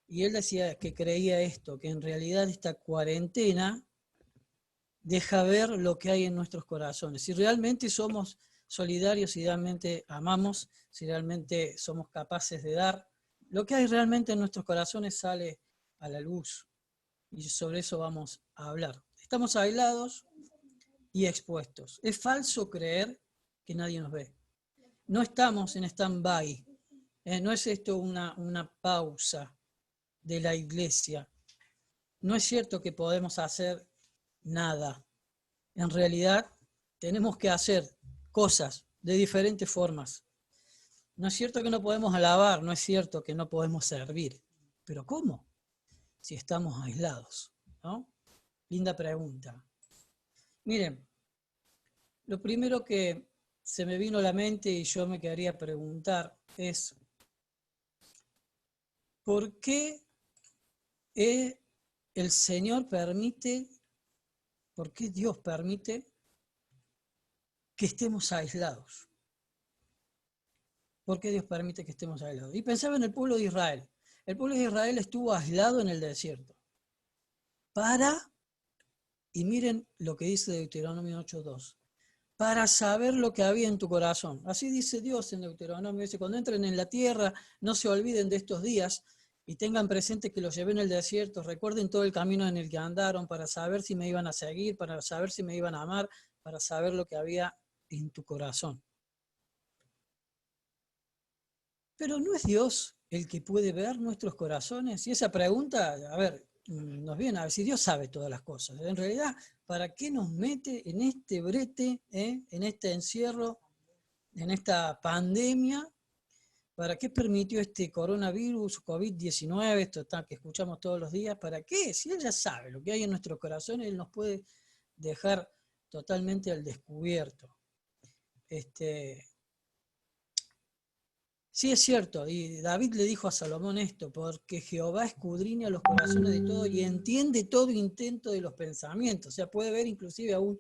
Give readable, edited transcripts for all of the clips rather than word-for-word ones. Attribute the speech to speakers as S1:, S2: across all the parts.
S1: Y él decía que creía esto, que en realidad esta cuarentena deja ver lo que hay en nuestros corazones. Si realmente somos solidarios, si realmente amamos, si realmente somos capaces de dar, lo que hay realmente en nuestros corazones sale a la luz. Y sobre eso vamos a hablar. Estamos aislados y expuestos. Es falso creer que nadie nos ve. No estamos en stand-by. No es esto una pausa de la iglesia. No es cierto que podemos hacer nada. En realidad, tenemos que hacer cosas de diferentes formas. No es cierto que no podemos alabar, no es cierto que no podemos servir. ¿Pero cómo? Si estamos aislados, ¿no? Linda pregunta. Miren, lo primero que se me vino a la mente y yo me quería preguntar es, ¿por qué el Señor permite, por qué Dios permite que estemos aislados? ¿Por qué Dios permite que estemos aislados? Y pensaba en el pueblo de Israel. El pueblo de Israel estuvo aislado en el desierto. Y miren lo que dice Deuteronomio 8:2, para saber lo que había en tu corazón. Así dice Dios en Deuteronomio, dice, cuando entren en la tierra, no se olviden de estos días y tengan presente que los llevé en el desierto, recuerden todo el camino en el que andaron para saber si me iban a seguir, para saber si me iban a amar, para saber lo que había en tu corazón. Pero ¿no es Dios el que puede ver nuestros corazones? Y esa pregunta, a ver, nos viene a ver si Dios sabe todas las cosas. En realidad, ¿para qué nos mete en este brete, en este encierro, en esta pandemia? ¿Para qué permitió este coronavirus, COVID-19, esto que escuchamos todos los días? ¿Para qué? Si Él ya sabe lo que hay en nuestros corazones, Él nos puede dejar totalmente al descubierto. Sí, es cierto, y David le dijo a Salomón esto, porque Jehová escudriña los corazones de todos y entiende todo intento de los pensamientos, o sea, puede ver inclusive aún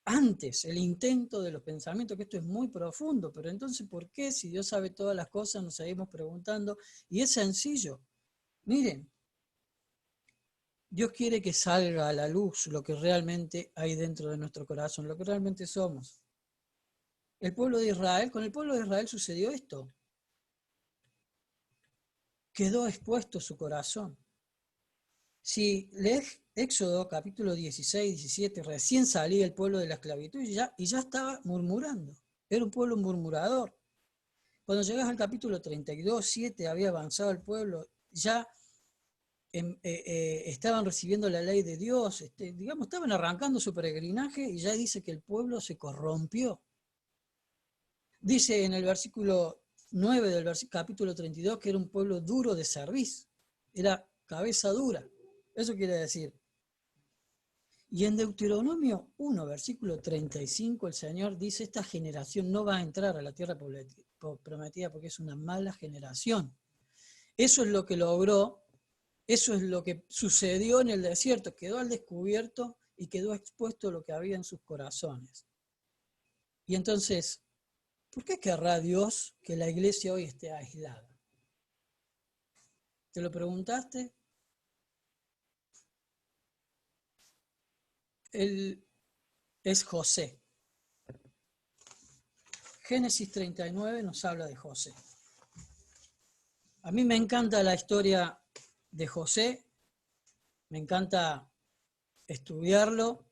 S1: antes el intento de los pensamientos, que esto es muy profundo, pero entonces, ¿por qué si Dios sabe todas las cosas nos seguimos preguntando? Y es sencillo, miren, Dios quiere que salga a la luz lo que realmente hay dentro de nuestro corazón, lo que realmente somos. El pueblo de Israel, con el pueblo de Israel sucedió esto. Quedó expuesto su corazón. Si lees Éxodo capítulo 16, 17, recién salía el pueblo de la esclavitud y ya estaba murmurando. Era un pueblo murmurador. Cuando llegas al capítulo 32, 7, había avanzado el pueblo, ya estaban recibiendo la ley de Dios, digamos, estaban arrancando su peregrinaje y ya dice que el pueblo se corrompió. Dice en el versículo 9 del capítulo 32 que era un pueblo duro de cerviz, era cabeza dura. Eso quiere decir. Y en Deuteronomio 1, versículo 35, el Señor dice, esta generación no va a entrar a la tierra prometida porque es una mala generación. Eso es lo que logró, eso es lo que sucedió en el desierto, quedó al descubierto y quedó expuesto lo que había en sus corazones. Y entonces, ¿por qué querrá Dios que la iglesia hoy esté aislada? ¿Te lo preguntaste? Él es José. Génesis 39 nos habla de José. A mí me encanta la historia de José, me encanta estudiarlo,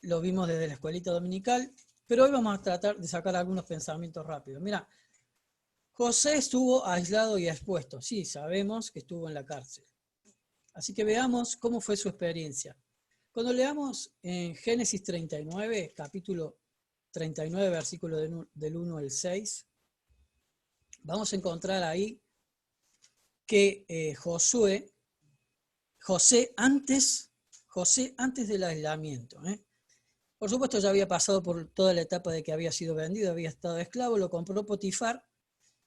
S1: lo vimos desde la escuelita dominical, pero hoy vamos a tratar de sacar algunos pensamientos rápidos. Mira, José estuvo aislado y expuesto, sí, sabemos que estuvo en la cárcel. Así que veamos cómo fue su experiencia. Cuando leamos en Génesis 39, capítulo 39, versículo del 1 al 6, vamos a encontrar ahí que José antes del aislamiento, por supuesto ya había pasado por toda la etapa de que había sido vendido, había estado esclavo, lo compró Potifar,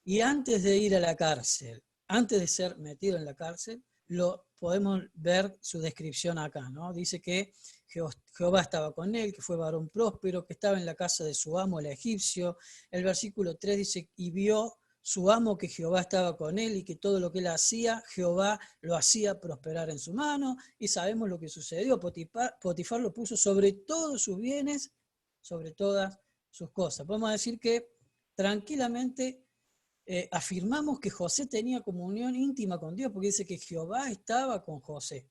S1: y antes de ir a la cárcel, antes de ser metido en la cárcel, lo podemos ver su descripción acá, ¿no? Dice que Jehová estaba con él, que fue varón próspero, que estaba en la casa de su amo, el egipcio. El versículo 3 dice, y vio su amo que Jehová estaba con él y que todo lo que él hacía, Jehová lo hacía prosperar en su mano, y sabemos lo que sucedió. Potifar lo puso sobre todos sus bienes, sobre todas sus cosas. Podemos decir que tranquilamente afirmamos que José tenía comunión íntima con Dios, porque dice que Jehová estaba con José.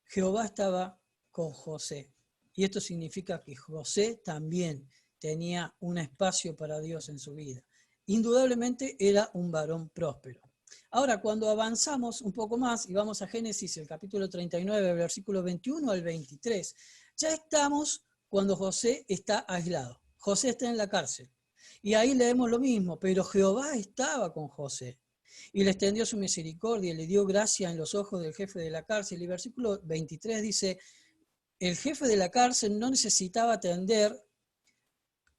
S1: Jehová estaba con José. Y esto significa que José también tenía un espacio para Dios en su vida. Indudablemente era un varón próspero. Ahora, cuando avanzamos un poco más y vamos a Génesis, el capítulo 39, versículo 21 al 23, ya estamos cuando José está aislado. José está en la cárcel. Y ahí leemos lo mismo, pero Jehová estaba con José y le extendió su misericordia y le dio gracia en los ojos del jefe de la cárcel. Y versículo 23 dice, el jefe de la cárcel no necesitaba atender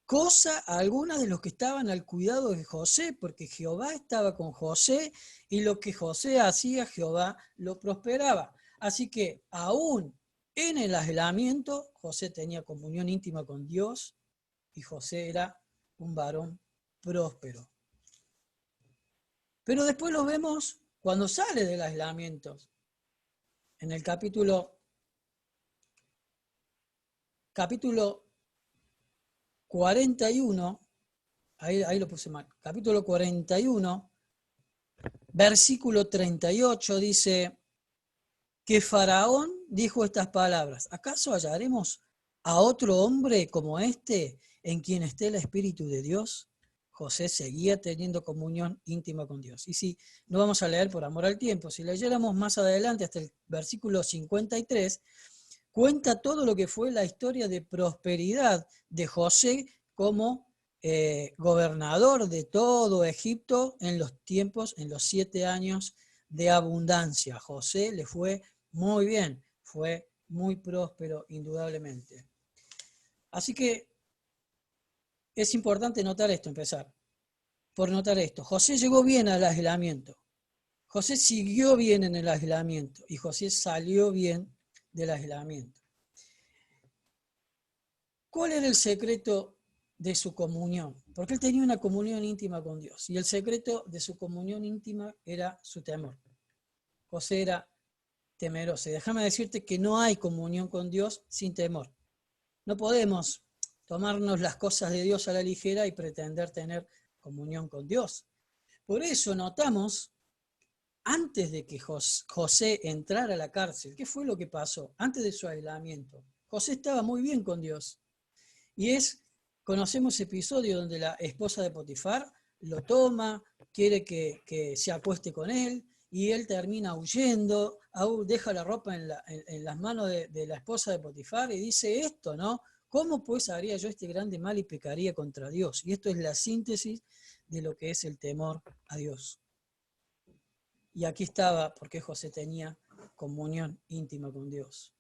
S1: cosa alguna de los que estaban al cuidado de José, porque Jehová estaba con José y lo que José hacía, Jehová lo prosperaba. Así que aún en el aislamiento, José tenía comunión íntima con Dios y José era un varón próspero. Pero después lo vemos cuando sale del aislamiento. En el capítulo 41, ahí lo puse mal, capítulo 41, versículo 38 dice que Faraón dijo estas palabras, ¿acaso hallaremos a otro hombre como este en quien esté el Espíritu de Dios? José seguía teniendo comunión íntima con Dios. Y si no vamos a leer por amor al tiempo, si leyéramos más adelante hasta el versículo 53, cuenta todo lo que fue la historia de prosperidad de José como gobernador de todo Egipto en los tiempos, en los 7 años de abundancia. José le fue muy bien, fue muy próspero indudablemente. Así que es importante notar esto, empezar por notar esto. José llegó bien al aislamiento. José siguió bien en el aislamiento y José salió bien del aislamiento. ¿Cuál era el secreto de su comunión? Porque él tenía una comunión íntima con Dios y el secreto de su comunión íntima era su temor. José era temeroso. Y déjame decirte que no hay comunión con Dios sin temor. No podemos tomarnos las cosas de Dios a la ligera y pretender tener comunión con Dios. Por eso notamos, antes de que José entrara a la cárcel, ¿qué fue lo que pasó? Antes de su aislamiento, José estaba muy bien con Dios. Y conocemos ese episodio donde la esposa de Potifar lo toma, quiere que se acueste con él, y él termina huyendo, deja la ropa en las manos de la esposa de Potifar y dice esto, ¿no? ¿Cómo pues haría yo este grande mal y pecaría contra Dios? Y esto es la síntesis de lo que es el temor a Dios. Y aquí estaba porque José tenía comunión íntima con Dios.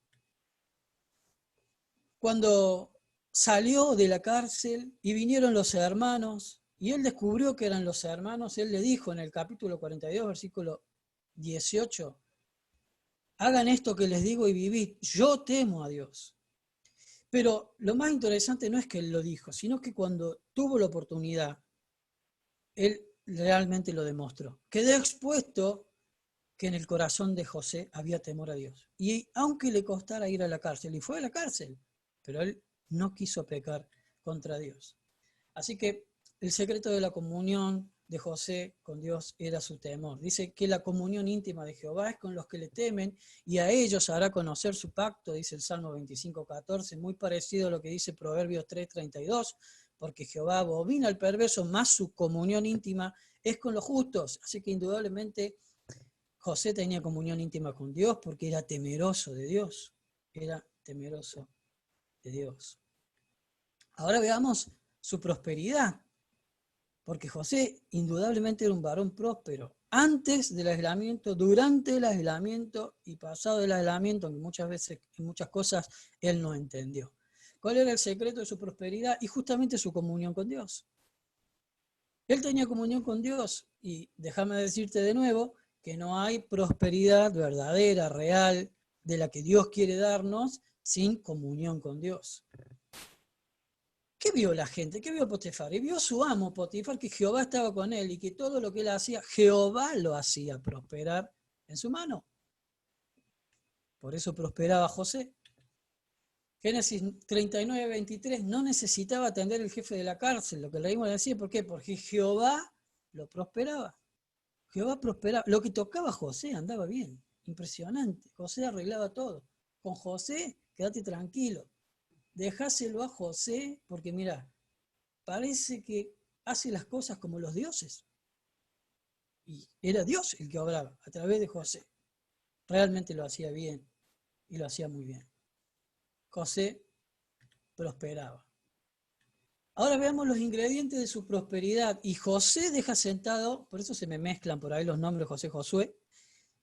S1: Cuando salió de la cárcel y vinieron los hermanos, y él descubrió que eran los hermanos, él le dijo en el capítulo 42, versículo 18, hagan esto que les digo y vivid, yo temo a Dios. Pero lo más interesante no es que él lo dijo, sino que cuando tuvo la oportunidad, él realmente lo demostró. Quedó expuesto que en el corazón de José había temor a Dios. Y aunque le costara ir a la cárcel, y fue a la cárcel, pero él no quiso pecar contra Dios. Así que el secreto de la comunión de José con Dios era su temor. Dice que la comunión íntima de Jehová es con los que le temen y a ellos hará conocer su pacto, dice el Salmo 25:14, muy parecido a lo que dice Proverbios 3:32, porque Jehová abomina al perverso, más su comunión íntima es con los justos. Así que indudablemente José tenía comunión íntima con Dios porque era temeroso de Dios. Era temeroso de Dios. Ahora veamos su prosperidad, porque José indudablemente era un varón próspero. Antes del aislamiento, durante el aislamiento y pasado el aislamiento, aunque muchas veces en muchas cosas él no entendió. ¿Cuál era el secreto de su prosperidad? Y justamente su comunión con Dios. Él tenía comunión con Dios y déjame decirte de nuevo que no hay prosperidad verdadera, real, de la que Dios quiere darnos sin comunión con Dios. ¿Qué vio la gente? ¿Qué vio Potifar? Y vio su amo Potifar, que Jehová estaba con él y que todo lo que él hacía, Jehová lo hacía prosperar en su mano. Por eso prosperaba José. Génesis 39, 23, no necesitaba atender el jefe de la cárcel, lo que leímos decir, ¿por qué? Porque Jehová lo prosperaba. Jehová prosperaba. Lo que tocaba a José andaba bien, impresionante. José arreglaba todo. Con José, quédate tranquilo. Dejáselo a José, porque mira, parece que hace las cosas como los dioses. Y era Dios el que obraba a través de José. Realmente lo hacía bien y lo hacía muy bien. José prosperaba. Ahora veamos los ingredientes de su prosperidad. Y José deja sentado, por eso se me mezclan por ahí los nombres José Josué,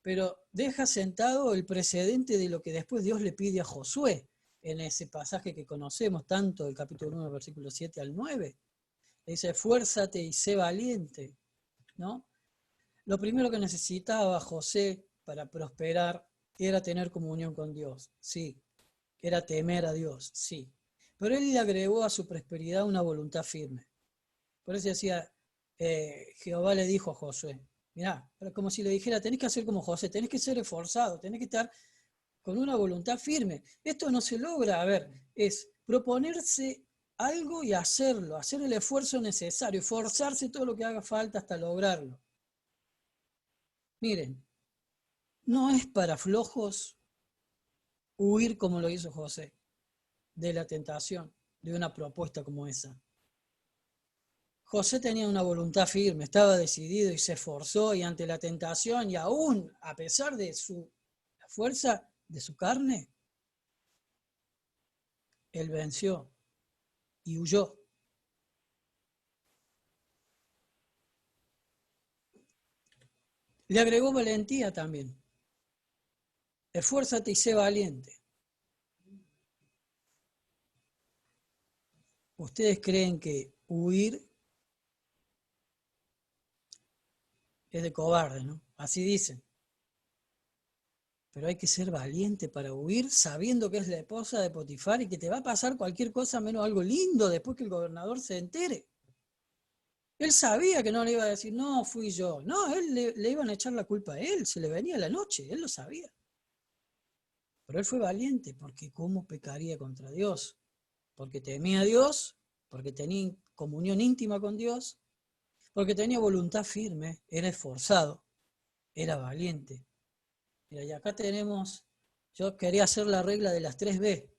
S1: pero deja sentado el precedente de lo que después Dios le pide a Josué en ese pasaje que conocemos tanto, del capítulo 1, versículo 7 al 9. Le dice, esfuérzate y sé valiente, ¿no? Lo primero que necesitaba José para prosperar era tener comunión con Dios, sí. Era temer a Dios, sí. Pero él le agregó a su prosperidad una voluntad firme. Por eso decía, Jehová le dijo a Josué, mirá, como si le dijera, tenés que hacer como José, tenés que ser esforzado, tenés que estar con una voluntad firme. Esto no se logra, a ver, es proponerse algo y hacerlo, hacer el esfuerzo necesario, forzarse todo lo que haga falta hasta lograrlo. Miren, no es para flojos huir como lo hizo José de la tentación, de una propuesta como esa. José tenía una voluntad firme, estaba decidido y se esforzó y ante la tentación y aún a pesar de la fuerza de su carne, él venció y huyó. Le agregó valentía también. Esfuérzate y sé valiente. ¿Ustedes creen que huir es de cobarde, no? Así dicen. Pero hay que ser valiente para huir sabiendo que es la esposa de Potifar y que te va a pasar cualquier cosa menos algo lindo después que el gobernador se entere. Él sabía que no le iba a decir, no, fui yo. No, él le iban a echar la culpa a él, se le venía la noche, él lo sabía. Pero él fue valiente porque ¿cómo pecaría contra Dios? Porque temía a Dios, porque tenía comunión íntima con Dios, porque tenía voluntad firme, era esforzado, era valiente. Mira, y acá tenemos, yo quería hacer la regla de las 3B,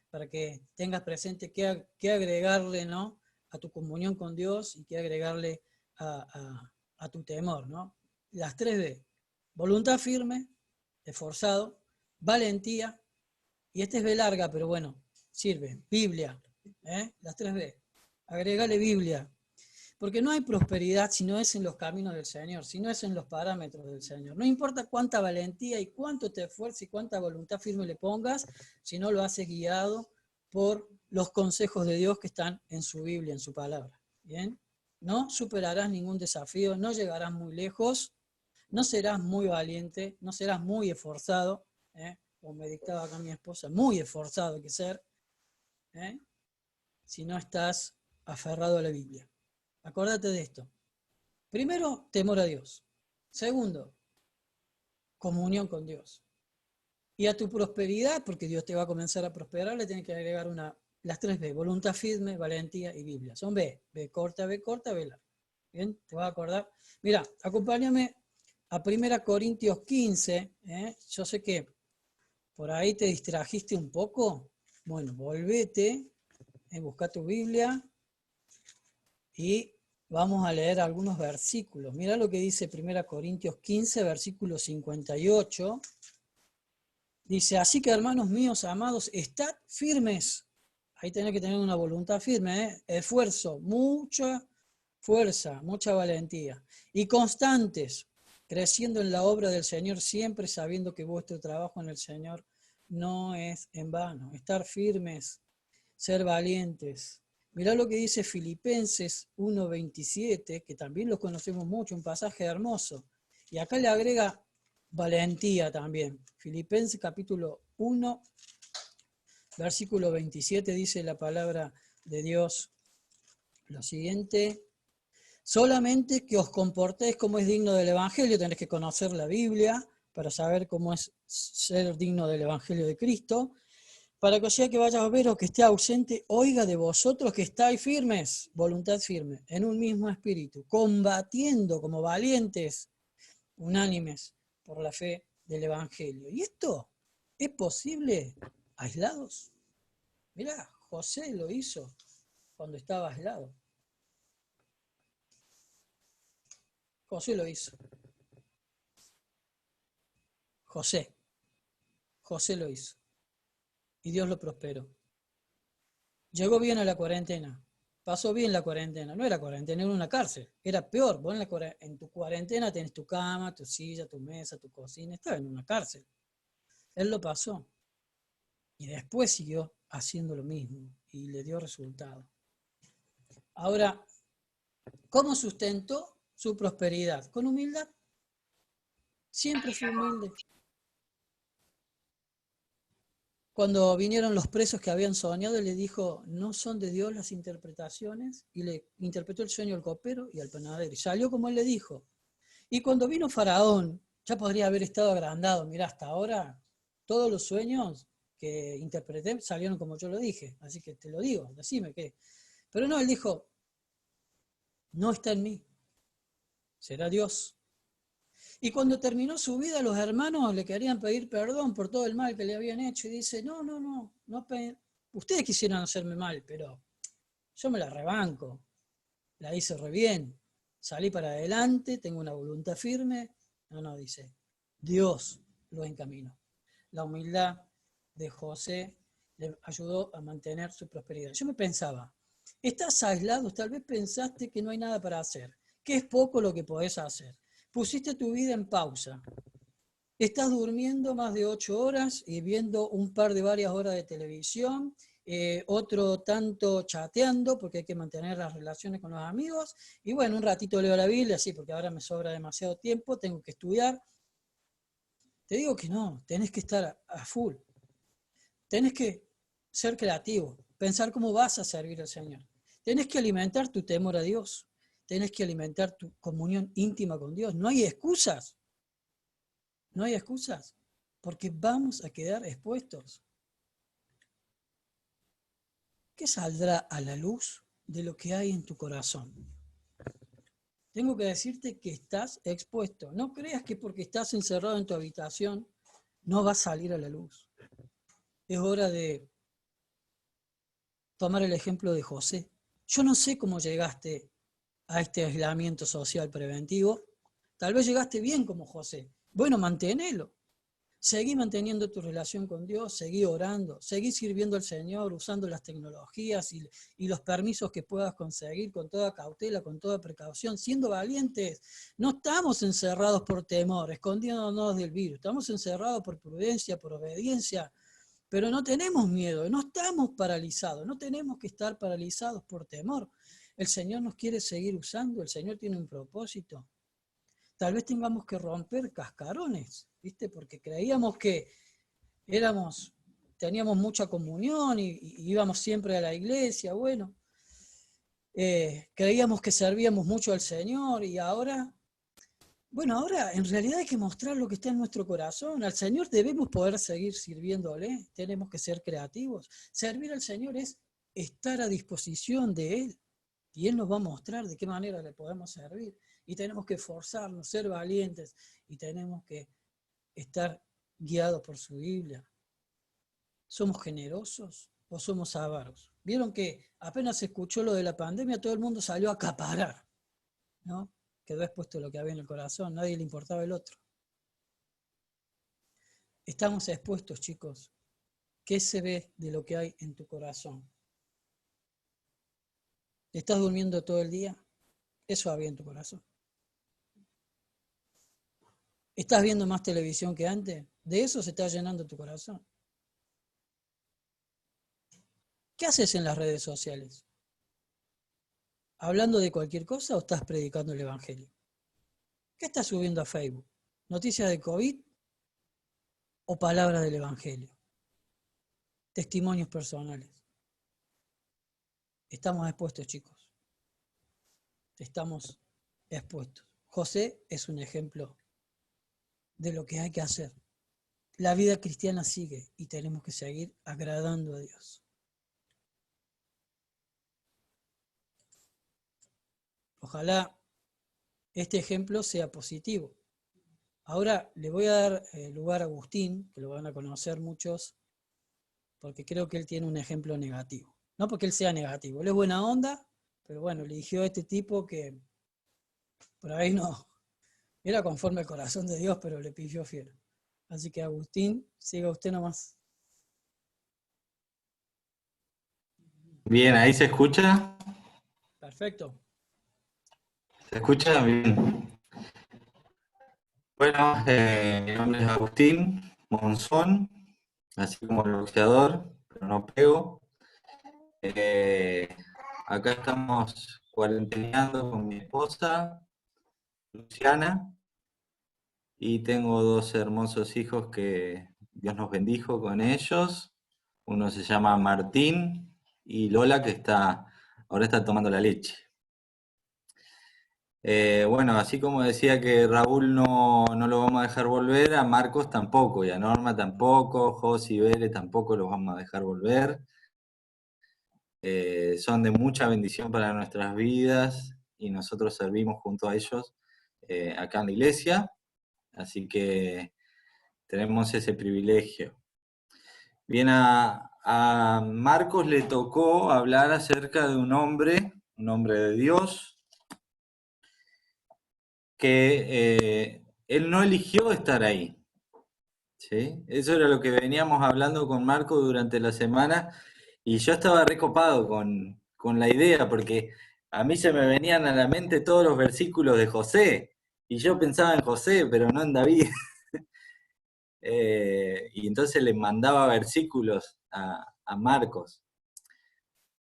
S1: para que tengas presente qué agregarle, ¿no?, a tu comunión con Dios y qué agregarle a tu temor, ¿no? Las 3B, voluntad firme, esforzado, valentía, y esta es B larga, pero bueno, sirve, Biblia, las 3B, agregale Biblia, porque no hay prosperidad si no es en los caminos del Señor, si no es en los parámetros del Señor. No importa cuánta valentía y cuánto te esfuerces y cuánta voluntad firme le pongas, si no lo haces guiado por los consejos de Dios que están en su Biblia, en su palabra. ¿Bien? No superarás ningún desafío, no llegarás muy lejos, no serás muy valiente, no serás muy esforzado, como me dictaba acá mi esposa, muy esforzado hay que ser, si no estás aferrado a la Biblia. Acordate de esto. Primero, temor a Dios. Segundo, comunión con Dios. Y a tu prosperidad, porque Dios te va a comenzar a prosperar, le tienes que agregar las 3B, voluntad firme, valentía y Biblia. Son B corta, B larga. Bien, te vas a acordar. Mira, acompáñame a 1 Corintios 15. Yo sé que por ahí te distrajiste un poco. Bueno, volvete, busca tu Biblia y vamos a leer algunos versículos. Mira lo que dice 1 Corintios 15, versículo 58. Dice, así que hermanos míos, amados, estad firmes. Ahí tenés que tener una voluntad firme, esfuerzo, mucha fuerza, mucha valentía. Y constantes, creciendo en la obra del Señor, siempre sabiendo que vuestro trabajo en el Señor no es en vano. Estar firmes, ser valientes. Mirá lo que dice Filipenses 1:27, que también lo conocemos mucho, un pasaje hermoso. Y acá le agrega valentía también. Filipenses capítulo 1, versículo 27 dice la palabra de Dios lo siguiente: solamente que os comportéis como es digno del Evangelio. Tenés que conocer la Biblia para saber cómo es ser digno del Evangelio de Cristo. Para que o sea que vaya a ver o que esté ausente, oiga de vosotros que estáis firmes, voluntad firme, en un mismo espíritu, combatiendo como valientes, unánimes, por la fe del Evangelio. ¿Y esto es posible aislados? Mirá, José lo hizo cuando estaba aislado. José lo hizo. José lo hizo. Y Dios lo prosperó. Llegó bien a la cuarentena. Pasó bien la cuarentena. No era cuarentena, era una cárcel. Era peor. Vos en tu cuarentena tenés tu cama, tu silla, tu mesa, tu cocina. Estaba en una cárcel. Él lo pasó. Y después siguió haciendo lo mismo. Y le dio resultado. Ahora, ¿cómo sustentó su prosperidad? Con humildad. Siempre fue humilde. Cuando vinieron los presos que habían soñado, él le dijo, no son de Dios las interpretaciones, y le interpretó el sueño al copero y al panadero, y salió como él le dijo. Y cuando vino Faraón, ya podría haber estado agrandado, mira, hasta ahora todos los sueños que interpreté salieron como yo lo dije, así que te lo digo, decime qué. Pero no, él dijo, no está en mí, será Dios. Y cuando terminó su vida, los hermanos le querían pedir perdón por todo el mal que le habían hecho. Y dice, no, ustedes quisieron hacerme mal, pero yo me la rebanco. La hice re bien. Salí para adelante, tengo una voluntad firme. No, dice, Dios lo encaminó. La humildad de José le ayudó a mantener su prosperidad. Yo me pensaba, estás aislado, tal vez pensaste que no hay nada para hacer, que es poco lo que podés hacer. Pusiste tu vida en pausa. Estás durmiendo más de 8 horas y viendo un par de varias horas de televisión, otro tanto chateando, porque hay que mantener las relaciones con los amigos, y bueno, un ratito leo la Biblia, sí, porque ahora me sobra demasiado tiempo, tengo que estudiar. Te digo que no, tenés que estar a full, tenés que ser creativo, pensar cómo vas a servir al Señor. Tenés que alimentar tu temor a Dios, tenés que alimentar tu comunión íntima con Dios. No hay excusas. No hay excusas, porque vamos a quedar expuestos. ¿Qué saldrá a la luz de lo que hay en tu corazón? Tengo que decirte que estás expuesto. No creas que porque estás encerrado en tu habitación no va a salir a la luz. Es hora de tomar el ejemplo de José. Yo no sé cómo llegaste a este aislamiento social preventivo. Tal vez llegaste bien como José. Bueno, manténelo. Seguí manteniendo tu relación con Dios, seguí orando, seguí sirviendo al Señor, usando las tecnologías y los permisos que puedas conseguir con toda cautela, con toda precaución, siendo valientes. No estamos encerrados por temor, escondiéndonos del virus, estamos encerrados por prudencia, por obediencia, pero no tenemos miedo, no estamos paralizados, no tenemos que estar paralizados por temor. El Señor nos quiere seguir usando, el Señor tiene un propósito. Tal vez tengamos que romper cascarones, ¿viste? Porque creíamos que teníamos mucha comunión y íbamos siempre a la iglesia, bueno, creíamos que servíamos mucho al Señor y ahora, bueno, ahora en realidad hay que mostrar lo que está en nuestro corazón. Al Señor debemos poder seguir sirviéndole, tenemos que ser creativos. Servir al Señor es estar a disposición de Él y Él nos va a mostrar de qué manera le podemos servir. Y tenemos que esforzarnos, ser valientes y tenemos que estar guiados por su Biblia. ¿Somos generosos o somos avaros? Vieron que apenas se escuchó lo de la pandemia, todo el mundo salió a acaparar, ¿no? Quedó expuesto lo que había en el corazón, nadie le importaba el otro. Estamos expuestos, chicos. ¿Qué se ve de lo que hay en tu corazón? ¿Estás durmiendo todo el día? Eso había en tu corazón. ¿Estás viendo más televisión que antes? De eso se está llenando tu corazón. ¿Qué haces en las redes sociales? ¿Hablando de cualquier cosa o estás predicando el Evangelio? ¿Qué estás subiendo a Facebook? ¿Noticias de COVID o palabras del Evangelio? Testimonios personales. estamos expuestos, chicos. Estamos expuestos. José es un ejemplo de lo que hay que hacer. La vida cristiana sigue y tenemos que seguir agradando a Dios. Ojalá este ejemplo sea positivo. Ahora le voy a dar lugar a Agustín, que lo van a conocer muchos, porque creo que él tiene un ejemplo negativo. No porque él sea negativo, él es buena onda, pero bueno, eligió a este tipo que por ahí no era conforme al corazón de Dios, pero le pifió fiel. Así que Agustín, siga usted nomás.
S2: Bien, ahí se escucha.
S1: Perfecto.
S2: ¿Se escucha? Bien. Bueno, mi nombre es Agustín Monzón, así como el boxeador, pero no pego. Eh, Acá estamos cuarenteneando con mi esposa, Luciana, y tengo dos hermosos hijos que Dios nos bendijo con ellos. Uno se llama Martín y Lola, que ahora está tomando la leche. Bueno, así como decía que Raúl no lo vamos a dejar volver, a Marcos tampoco, y a Norma tampoco, José y Bere tampoco los vamos a dejar volver. Son de mucha bendición para nuestras vidas y nosotros servimos junto a ellos acá en la iglesia, así que tenemos ese privilegio. Bien, a Marcos le tocó hablar acerca de un hombre de Dios, que él no eligió estar ahí. ¿Sí? Eso era lo que veníamos hablando con Marco durante la semana y yo estaba recopado con la idea porque a mí se me venían a la mente todos los versículos de José y yo pensaba en José, pero no en David. Y entonces le mandaba versículos a Marcos.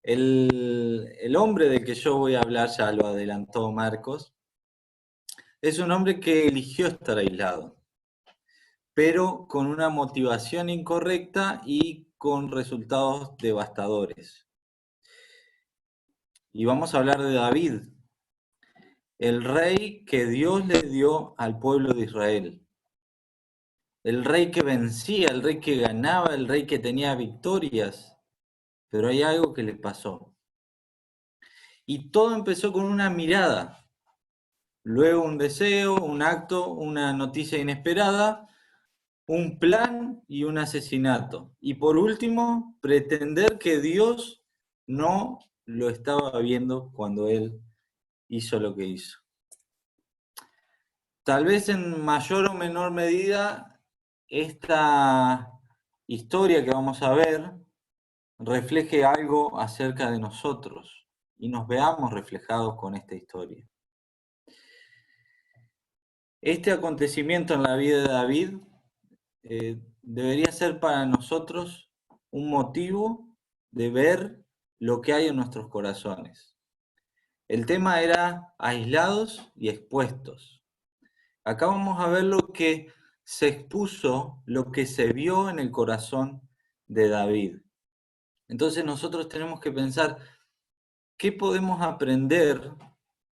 S2: El hombre del que yo voy a hablar, ya lo adelantó Marcos, es un hombre que eligió estar aislado, pero con una motivación incorrecta y con resultados devastadores. Y vamos a hablar de David, el rey que Dios le dio al pueblo de Israel. El rey que vencía, el rey que ganaba, el rey que tenía victorias. Pero hay algo que le pasó. Y todo empezó con una mirada, luego un deseo, un acto, una noticia inesperada, un plan y un asesinato. Y por último, pretender que Dios no lo estaba viendo cuando él hizo lo que hizo. Tal vez en mayor o menor medida, esta historia que vamos a ver refleje algo acerca de nosotros y nos veamos reflejados con esta historia. Este acontecimiento en la vida de David debería ser para nosotros un motivo de ver lo que hay en nuestros corazones. El tema era aislados y expuestos. Acá vamos a ver lo que se expuso, lo que se vio en el corazón de David. Entonces nosotros tenemos que pensar, ¿qué podemos aprender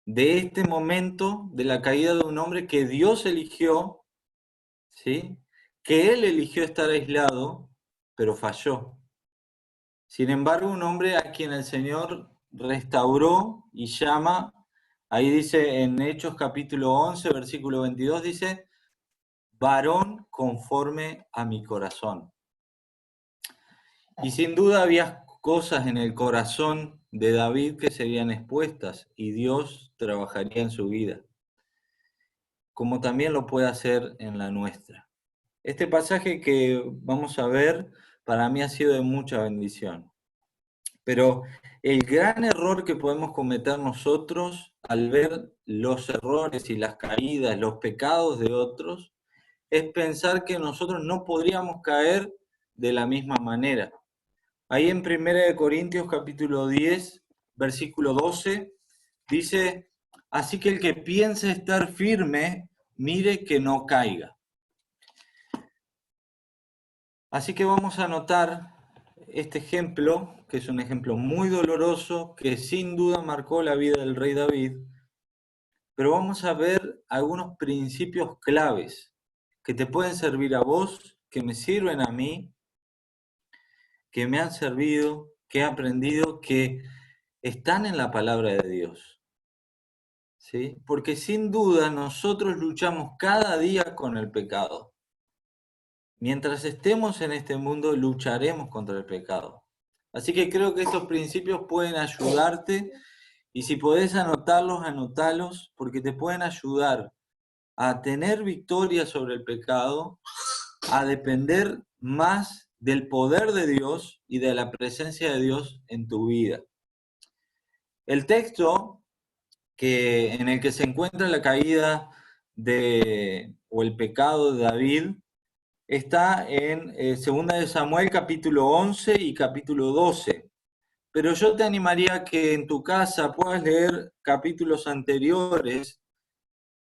S2: de este momento de la caída de un hombre que Dios eligió, ¿sí? Que él eligió estar aislado, pero falló? Sin embargo, un hombre a quien el Señor restauró y llama, ahí dice en Hechos capítulo 11, versículo 22, dice, varón conforme a mi corazón. Y sin duda había cosas en el corazón de David que serían expuestas y Dios trabajaría en su vida, como también lo puede hacer en la nuestra. Este pasaje que vamos a ver para mí ha sido de mucha bendición. Pero el gran error que podemos cometer nosotros al ver los errores y las caídas, los pecados de otros, es pensar que nosotros no podríamos caer de la misma manera. Ahí en 1 Corintios capítulo 10, versículo 12, dice, así que el que piense estar firme, mire que no caiga. Así que vamos a notar este ejemplo, que es un ejemplo muy doloroso, que sin duda marcó la vida del rey David, pero vamos a ver algunos principios claves que te pueden servir a vos, que me sirven a mí, que me han servido, que he aprendido, que están en la palabra de Dios. ¿Sí? Porque sin duda nosotros luchamos cada día con el pecado. Mientras estemos en este mundo, lucharemos contra el pecado. Así que creo que estos principios pueden ayudarte, y si podés anotarlos, anotalos, porque te pueden ayudar a tener victoria sobre el pecado, a depender más del poder de Dios y de la presencia de Dios en tu vida. El texto en el que se encuentra la caída o el pecado de David está en 2 de Samuel capítulo 11 y capítulo 12. Pero yo te animaría que en tu casa puedas leer capítulos anteriores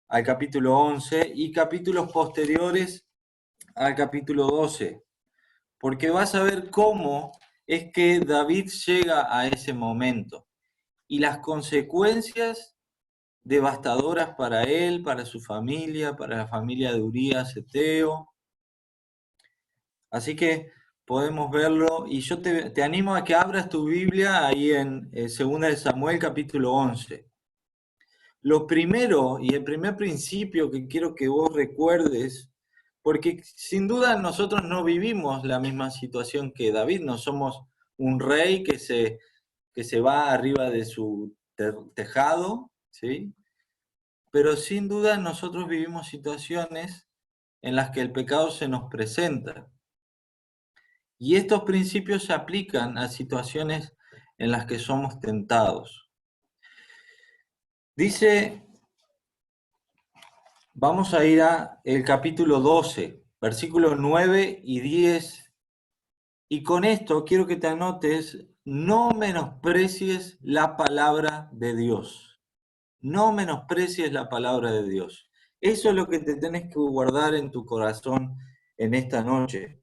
S2: al capítulo 11 y capítulos posteriores al capítulo 12, porque vas a ver cómo es que David llega a ese momento y las consecuencias devastadoras para él, para su familia, para la familia de Urías Eteo. Así que podemos verlo, y yo te animo a que abras tu Biblia ahí en 2 de Samuel capítulo 11. Lo primero y el primer principio que quiero que vos recuerdes, porque sin duda nosotros no vivimos la misma situación que David, no somos un rey que se va arriba de su tejado, ¿sí? Pero sin duda nosotros vivimos situaciones en las que el pecado se nos presenta. Y estos principios se aplican a situaciones en las que somos tentados. Dice, vamos a ir a el capítulo 12, versículos 9 y 10. Y con esto quiero que te anotes, no menosprecies la palabra de Dios. No menosprecies la palabra de Dios. Eso es lo que te tenés que guardar en tu corazón en esta noche.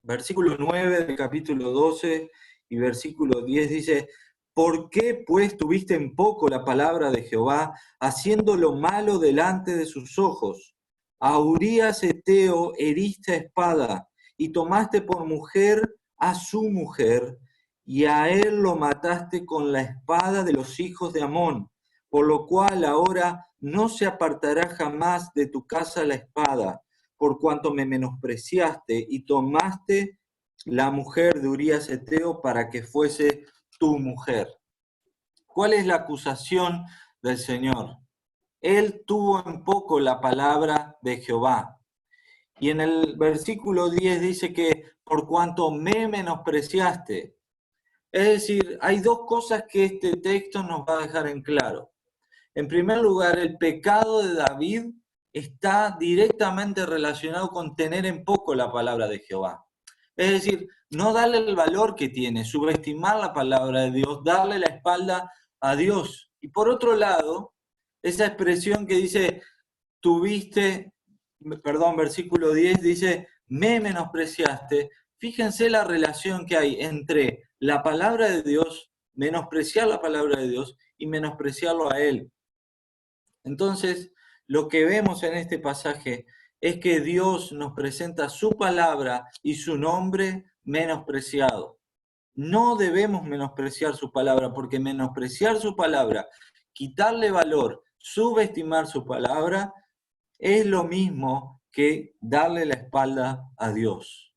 S2: Versículo 9 del capítulo 12 y versículo 10 dice, ¿por qué pues tuviste en poco la palabra de Jehová, haciendo lo malo delante de sus ojos? A Urías Eteo heriste a espada, y tomaste por mujer a su mujer, y a él lo mataste con la espada de los hijos de Amón, por lo cual ahora no se apartará jamás de tu casa la espada, por cuanto me menospreciaste y tomaste la mujer de Urías Eteo para que fuese tu mujer. ¿Cuál es la acusación del Señor? Él tuvo en poco la palabra de Jehová. Y en el versículo 10 dice que por cuanto me menospreciaste. Es decir, hay dos cosas que este texto nos va a dejar en claro. En primer lugar, el pecado de David está directamente relacionado con tener en poco la palabra de Jehová. Es decir, no darle el valor que tiene, subestimar la palabra de Dios, darle la espalda a Dios. Y por otro lado, esa expresión que dice, versículo 10 dice, me menospreciaste. Fíjense la relación que hay entre la palabra de Dios, menospreciar la palabra de Dios y menospreciarlo a Él. Entonces, lo que vemos en este pasaje es que Dios nos presenta su palabra y su nombre menospreciado. No debemos menospreciar su palabra, porque menospreciar su palabra, quitarle valor, subestimar su palabra, es lo mismo que darle la espalda a Dios.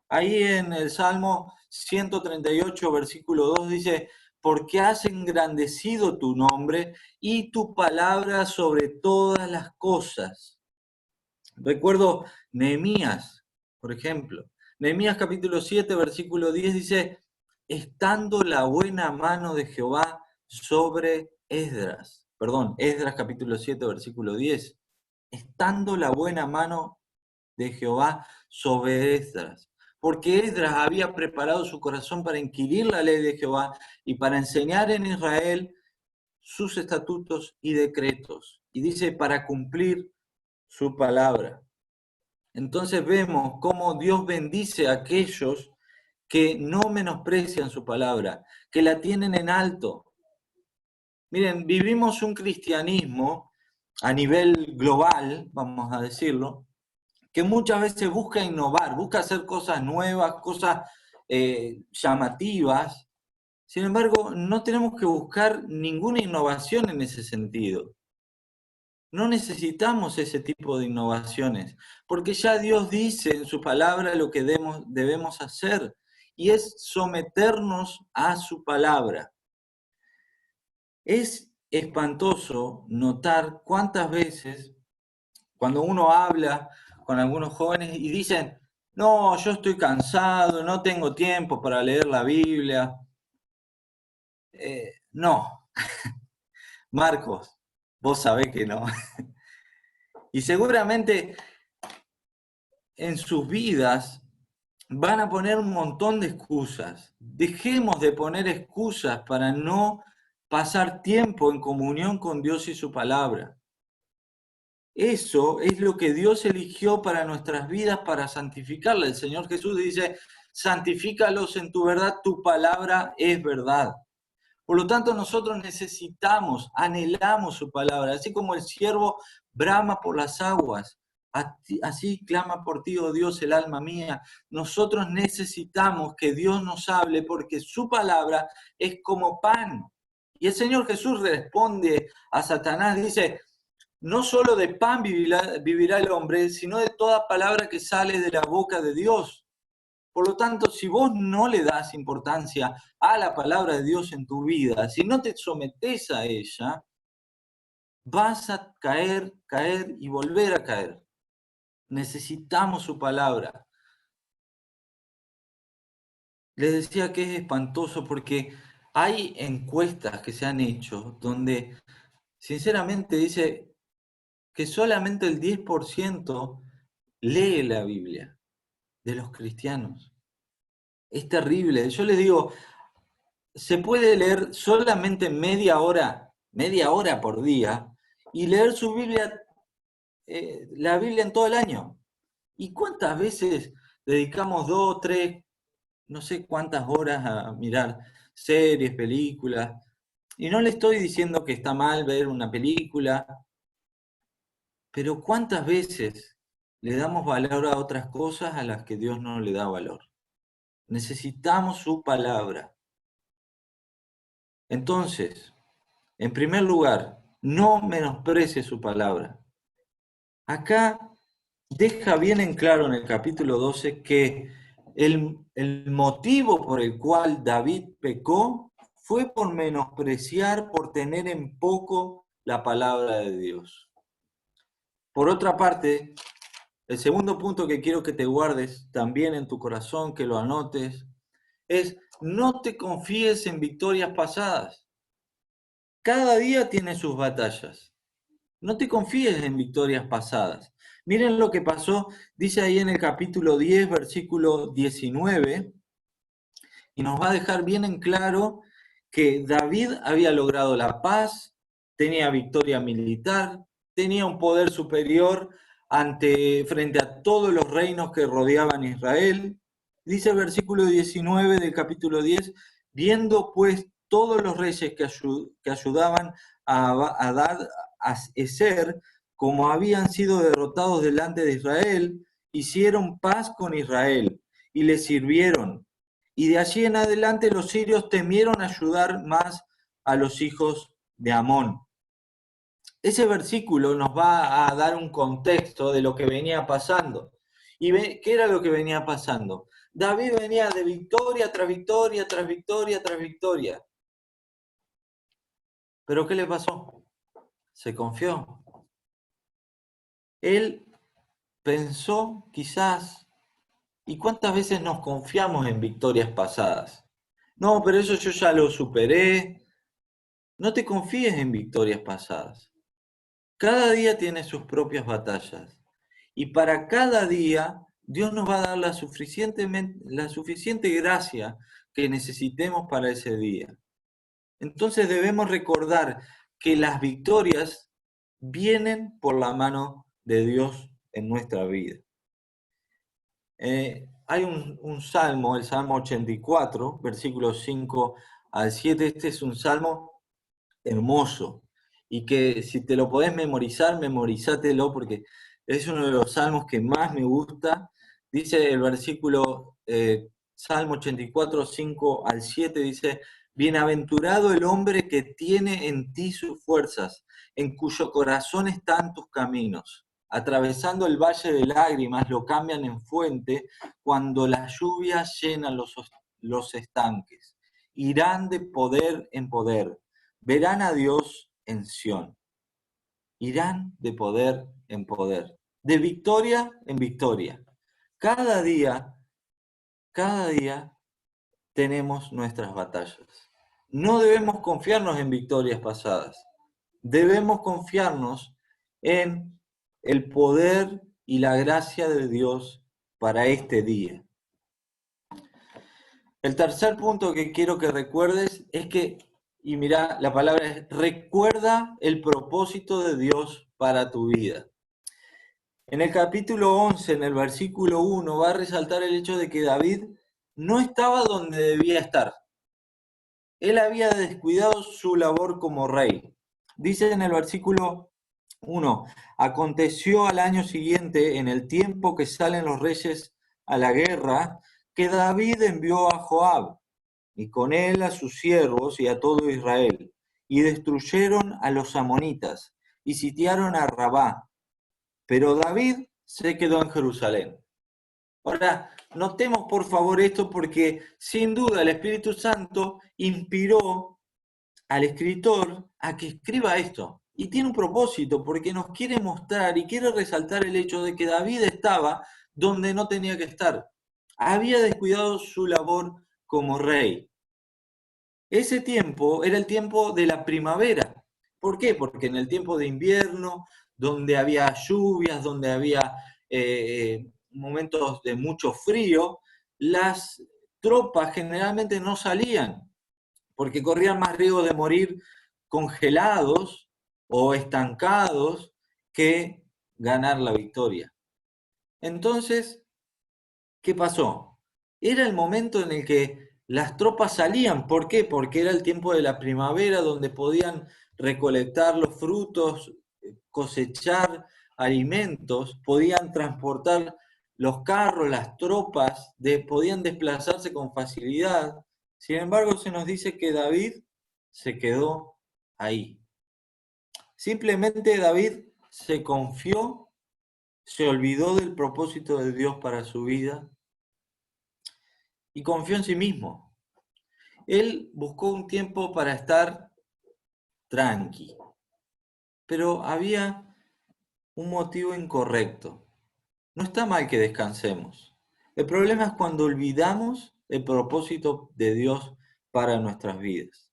S2: Ahí en el Salmo 138, versículo 2 dice, porque has engrandecido tu nombre y tu palabra sobre todas las cosas. Recuerdo Nehemías, por ejemplo. Nehemías capítulo 7, versículo 10 dice, estando la buena mano de Jehová sobre Esdras. Esdras capítulo 7, versículo 10. Estando la buena mano de Jehová sobre Esdras. Porque Esdras había preparado su corazón para inquirir la ley de Jehová y para enseñar en Israel sus estatutos y decretos. Y dice, para cumplir su palabra. Entonces vemos cómo Dios bendice a aquellos que no menosprecian su palabra, que la tienen en alto. Miren, vivimos un cristianismo a nivel global, vamos a decirlo, que muchas veces busca innovar, busca hacer cosas nuevas, cosas llamativas. Sin embargo, no tenemos que buscar ninguna innovación en ese sentido. No necesitamos ese tipo de innovaciones, porque ya Dios dice en su palabra lo que debemos hacer, y es someternos a su palabra. Es espantoso notar cuántas veces, cuando uno habla con algunos jóvenes y dicen, no, yo estoy cansado, no tengo tiempo para leer la Biblia. No, Marcos, vos sabés que no. Y seguramente en sus vidas van a poner un montón de excusas. Dejemos de poner excusas para no pasar tiempo en comunión con Dios y su palabra. Eso es lo que Dios eligió para nuestras vidas, para santificarla. El Señor Jesús dice, santifícalos en tu verdad, tu palabra es verdad. Por lo tanto, nosotros necesitamos, anhelamos su palabra, así como el siervo brama por las aguas, así clama por ti, oh Dios, el alma mía. Nosotros necesitamos que Dios nos hable porque su palabra es como pan. Y el Señor Jesús responde a Satanás, dice, no solo de pan vivirá el hombre, sino de toda palabra que sale de la boca de Dios. Por lo tanto, si vos no le das importancia a la palabra de Dios en tu vida, si no te sometes a ella, vas a caer y volver a caer. Necesitamos su palabra. Les decía que es espantoso porque hay encuestas que se han hecho donde sinceramente dice que solamente el 10% lee la Biblia de los cristianos. Es terrible. Yo les digo, se puede leer solamente media hora por día, y leer su Biblia, la Biblia en todo el año. ¿Y cuántas veces dedicamos 2, 3, no sé cuántas horas a mirar series, películas? Y no le estoy diciendo que está mal ver una película, pero ¿cuántas veces le damos valor a otras cosas a las que Dios no le da valor? Necesitamos su palabra. Entonces, en primer lugar, no menosprecie su palabra. Acá deja bien en claro en el capítulo 12 que el motivo por el cual David pecó fue por menospreciar, por tener en poco la palabra de Dios. Por otra parte, el segundo punto que quiero que te guardes también en tu corazón, que lo anotes, es no te confíes en victorias pasadas. Cada día tiene sus batallas. No te confíes en victorias pasadas. Miren lo que pasó, dice ahí en el capítulo 10, versículo 19, y nos va a dejar bien en claro que David había logrado la paz, tenía victoria militar, tenía un poder superior frente a todos los reinos que rodeaban Israel. Dice el versículo 19 del capítulo 10, viendo pues todos los reyes que ayudaban a dar a Ezer, como habían sido derrotados delante de Israel, hicieron paz con Israel y le sirvieron. Y de allí en adelante los sirios temieron ayudar más a los hijos de Amón. Ese versículo nos va a dar un contexto de lo que venía pasando. ¿Y qué era lo que venía pasando? David venía de victoria tras victoria, tras victoria, tras victoria. ¿Pero qué le pasó? Se confió. Él pensó quizás, ¿y cuántas veces nos confiamos en victorias pasadas? No, pero eso yo ya lo superé. No te confíes en victorias pasadas. Cada día tiene sus propias batallas. Y para cada día, Dios nos va a dar la suficiente gracia que necesitemos para ese día. Entonces debemos recordar que las victorias vienen por la mano de Dios en nuestra vida. Hay un salmo, el Salmo 84, versículos 5 al 7. Este es un salmo hermoso y que si te lo podés memorizar, memorizátelo porque es uno de los salmos que más me gusta. Dice el versículo Salmo 84, 5 al 7, dice: Bienaventurado el hombre que tiene en ti sus fuerzas, en cuyo corazón están tus caminos. Atravesando el valle de lágrimas lo cambian en fuente cuando las lluvias llenan los estanques. Irán de poder en poder, verán a Dios en Sión. Irán de poder en poder, de victoria en victoria. Cada día tenemos nuestras batallas. No debemos confiarnos en victorias pasadas. Debemos confiarnos en el poder y la gracia de Dios para este día. El tercer punto que quiero que recuerdes es que, y mira, la palabra es: recuerda el propósito de Dios para tu vida. En el capítulo 11, en el versículo 1, va a resaltar el hecho de que David no estaba donde debía estar. Él había descuidado su labor como rey. Dice en el versículo 1: aconteció al año siguiente, en el tiempo que salen los reyes a la guerra, que David envió a Joab, y con él a sus siervos y a todo Israel, y destruyeron a los amonitas, y sitiaron a Rabá. Pero David se quedó en Jerusalén. Ahora, notemos por favor esto porque sin duda el Espíritu Santo inspiró al escritor a que escriba esto. Y tiene un propósito porque nos quiere mostrar y quiere resaltar el hecho de que David estaba donde no tenía que estar. Había descuidado su labor como rey. Ese tiempo era el tiempo de la primavera. ¿Por qué? Porque en el tiempo de invierno, donde había lluvias, donde había momentos de mucho frío, las tropas generalmente no salían, porque corrían más riesgo de morir congelados o estancados que ganar la victoria. Entonces, ¿qué pasó? Era el momento en el que las tropas salían. ¿Por qué? Porque era el tiempo de la primavera donde podían recolectar los frutos, cosechar alimentos, podían transportar los carros, las tropas, podían desplazarse con facilidad. Sin embargo, se nos dice que David se quedó ahí. Simplemente David se confió, se olvidó del propósito de Dios para su vida y confió en sí mismo. Él buscó un tiempo para estar tranqui, pero había un motivo incorrecto. No está mal que descansemos. El problema es cuando olvidamos el propósito de Dios para nuestras vidas.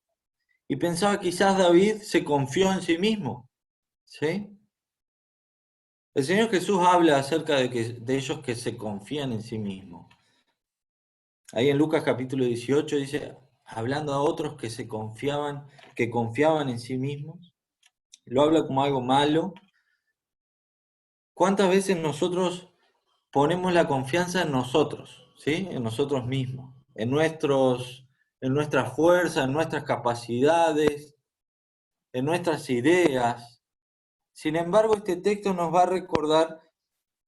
S2: Y pensaba quizás David se confió en sí mismo, ¿sí? El Señor Jesús habla acerca de ellos que se confían en sí mismos. Ahí en Lucas capítulo 18 dice, hablando a otros que confiaban en sí mismos, lo habla como algo malo. ¿Cuántas veces nosotros ponemos la confianza en nosotros, ¿sí? En nosotros mismos, en nuestras fuerzas, en nuestras capacidades, en nuestras ideas? Sin embargo, este texto nos va a recordar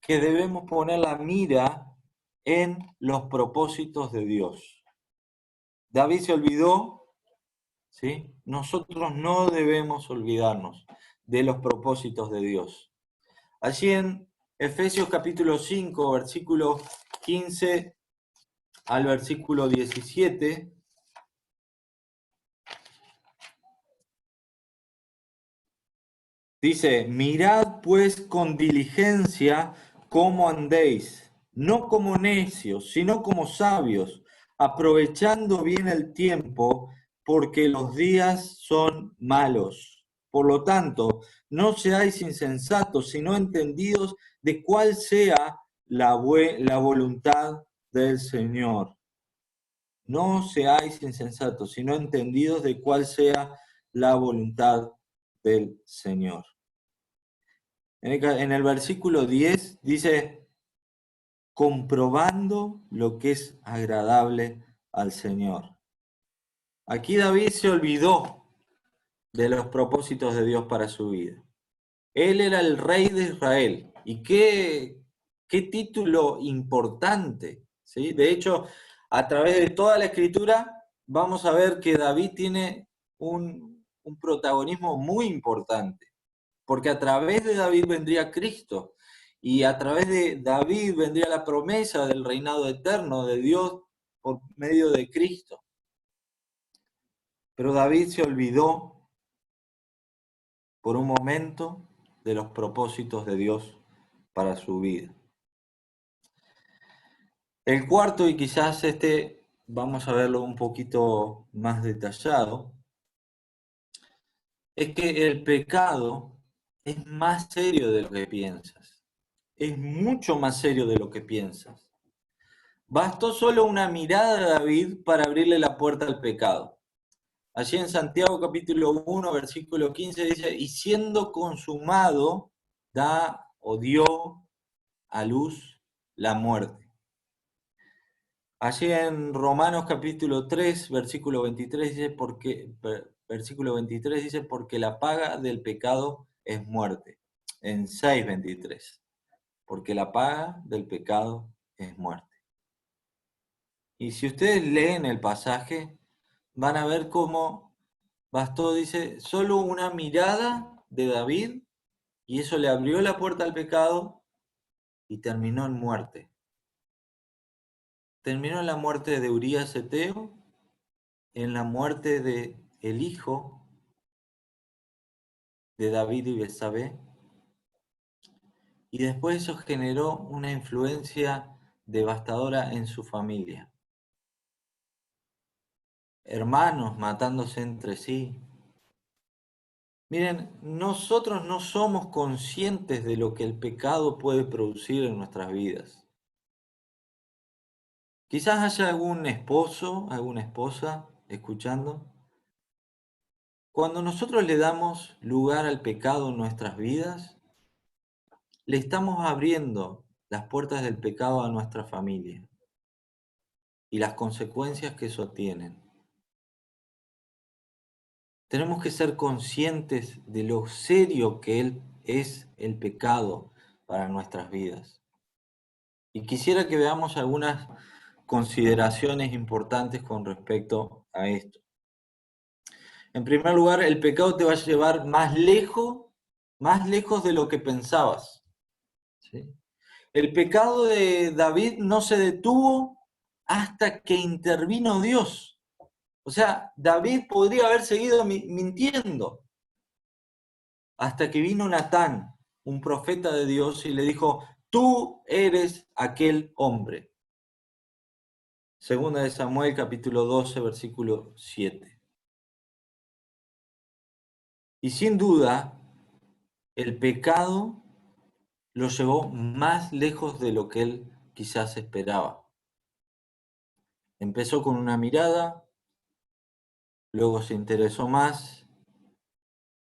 S2: que debemos poner la mira en los propósitos de Dios. David se olvidó, ¿sí? Nosotros no debemos olvidarnos de los propósitos de Dios. Allí en Efesios capítulo 5, versículo 15 al versículo 17, dice: mirad pues con diligencia cómo andéis, no como necios, sino como sabios, aprovechando bien el tiempo, porque los días son malos. Por lo tanto, no seáis insensatos, sino entendidos de cuál sea la voluntad del Señor. No seáis insensatos, sino entendidos de cuál sea la voluntad del Señor. En el versículo 10 dice: comprobando lo que es agradable al Señor. Aquí David se olvidó de los propósitos de Dios para su vida. Él era el rey de Israel. Y qué título importante, ¿sí? De hecho, a través de toda la Escritura vamos a ver que David tiene un protagonismo muy importante, porque a través de David vendría Cristo, y a través de David vendría la promesa del reinado eterno de Dios por medio de Cristo. Pero David se olvidó por un momento de los propósitos de Dios para su vida. El cuarto, y quizás este vamos a verlo un poquito más detallado, es que el pecado es más serio de lo que piensas. Es mucho más serio de lo que piensas. Bastó solo una mirada de David para abrirle la puerta al pecado. Allí en Santiago capítulo 1, versículo 15 dice, y siendo consumado, da o dio a luz la muerte. Allí en Romanos capítulo 3, versículo 23 dice, porque la paga del pecado es muerte. En 6:23, porque la paga del pecado es muerte. Y si ustedes leen el pasaje, van a ver cómo bastó, dice, solo una mirada de David, y eso le abrió la puerta al pecado y terminó en muerte. Terminó en la muerte de Urías Eteo, en la muerte de el hijo de David y Betsabé, y después eso generó una influencia devastadora en su familia. Hermanos matándose entre sí. Miren, nosotros no somos conscientes de lo que el pecado puede producir en nuestras vidas. Quizás haya algún esposo, alguna esposa escuchando. Cuando nosotros le damos lugar al pecado en nuestras vidas, le estamos abriendo las puertas del pecado a nuestra familia y las consecuencias que eso tienen. Tenemos que ser conscientes de lo serio que es el pecado para nuestras vidas. Y quisiera que veamos algunas consideraciones importantes con respecto a esto. En primer lugar, el pecado te va a llevar más lejos de lo que pensabas. ¿Sí? El pecado de David no se detuvo hasta que intervino Dios. O sea, David podría haber seguido mintiendo hasta que vino Natán, un profeta de Dios, y le dijo, tú eres aquel hombre. Segunda de Samuel, capítulo 12, versículo 7. Y sin duda, el pecado lo llevó más lejos de lo que él quizás esperaba. Empezó con una mirada, luego se interesó más,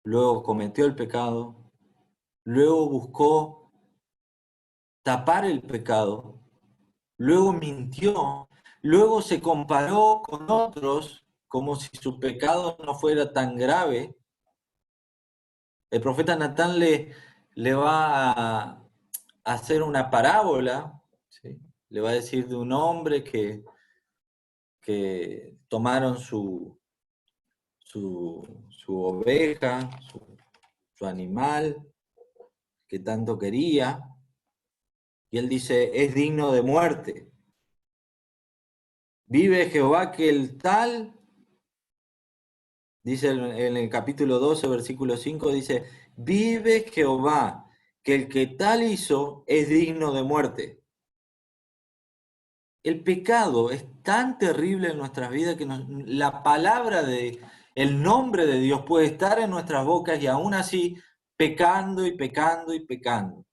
S2: luego cometió el pecado, luego buscó tapar el pecado, luego mintió, luego se comparó con otros como si su pecado no fuera tan grave. El profeta Natán le va a hacer una parábola, ¿sí? Le va a decir de un hombre que tomaron su oveja, su animal que tanto quería, y él dice, es digno de muerte. Vive Jehová que el tal, dice en el capítulo 12, versículo 5, dice, vive Jehová que el que tal hizo es digno de muerte. El pecado es tan terrible en nuestras vidas que la palabra el nombre de Dios puede estar en nuestras bocas y aún así pecando y pecando y pecando.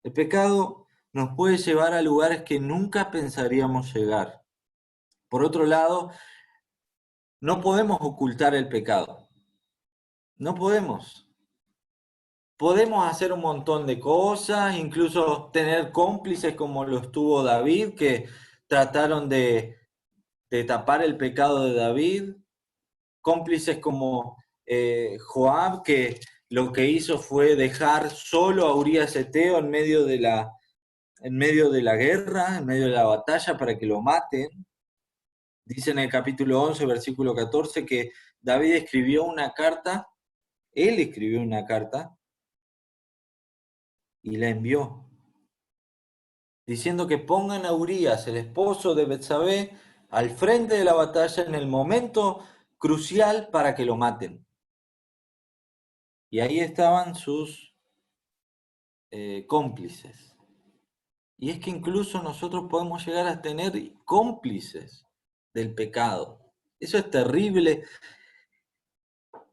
S2: El pecado nos puede llevar a lugares que nunca pensaríamos llegar. Por otro lado, no podemos ocultar el pecado. No podemos. podemos hacer un montón de cosas, incluso tener cómplices como lo estuvo David, que trataron de tapar el pecado de David, cómplices como Joab, que lo que hizo fue dejar solo a Urías Eteo en medio de la guerra, en medio de la batalla, para que lo maten. Dice en el capítulo 11, versículo 14, que David escribió una carta, él escribió una carta y la envió, diciendo que pongan a Urías, el esposo de Betsabé, al frente de la batalla en el momento crucial para que lo maten. Y ahí estaban sus cómplices. Y es que incluso nosotros podemos llegar a tener cómplices del pecado. Eso es terrible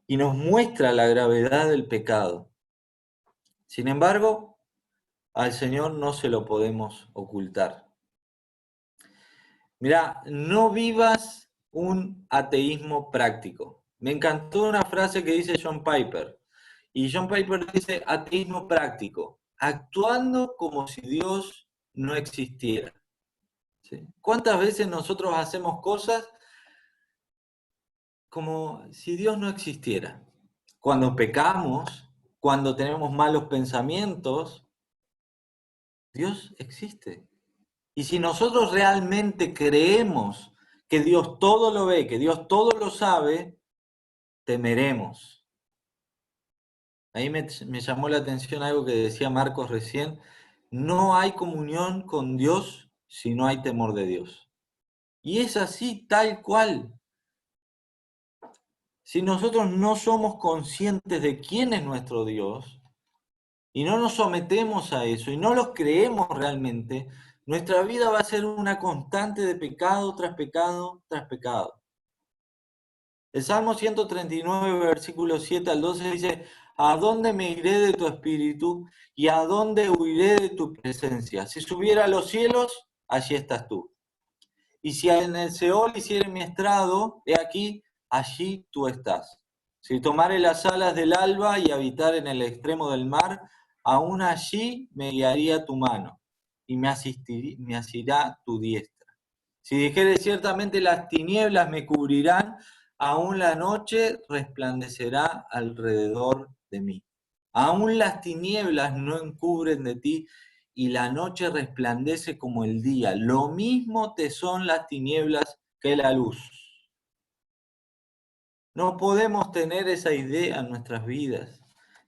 S2: y nos muestra la gravedad del pecado. Sin embargo, al Señor no se lo podemos ocultar. Mirá, no vivas un ateísmo práctico. Me encantó una frase que dice John Piper. Y John Piper dice ateísmo práctico, actuando como si Dios no existiera. ¿Sí? ¿Cuántas veces nosotros hacemos cosas como si Dios no existiera? Cuando pecamos, cuando tenemos malos pensamientos, Dios existe. Y si nosotros realmente creemos que Dios todo lo ve, que Dios todo lo sabe, temeremos. Ahí me llamó la atención algo que decía Marcos recién. No hay comunión con Dios si no hay temor de Dios. Y es así, tal cual. Si nosotros no somos conscientes de quién es nuestro Dios y no nos sometemos a eso y no los creemos realmente, nuestra vida va a ser una constante de pecado tras pecado tras pecado. El Salmo 139, versículos 7 al 12 dice, ¿a dónde me iré de tu espíritu y a dónde huiré de tu presencia? Si subiera a los cielos, allí estás tú. Y si en el Seol hiciere mi estrado, he aquí, allí tú estás. Si tomare las alas del alba y habitar en el extremo del mar, aún allí me guiaría tu mano y me asirá tu diestra. Si dijere ciertamente las tinieblas me cubrirán, aún la noche resplandecerá alrededor de mí. Aún las tinieblas no encubren de ti y la noche resplandece como el día. Lo mismo te son las tinieblas que la luz. No podemos tener esa idea en nuestras vidas.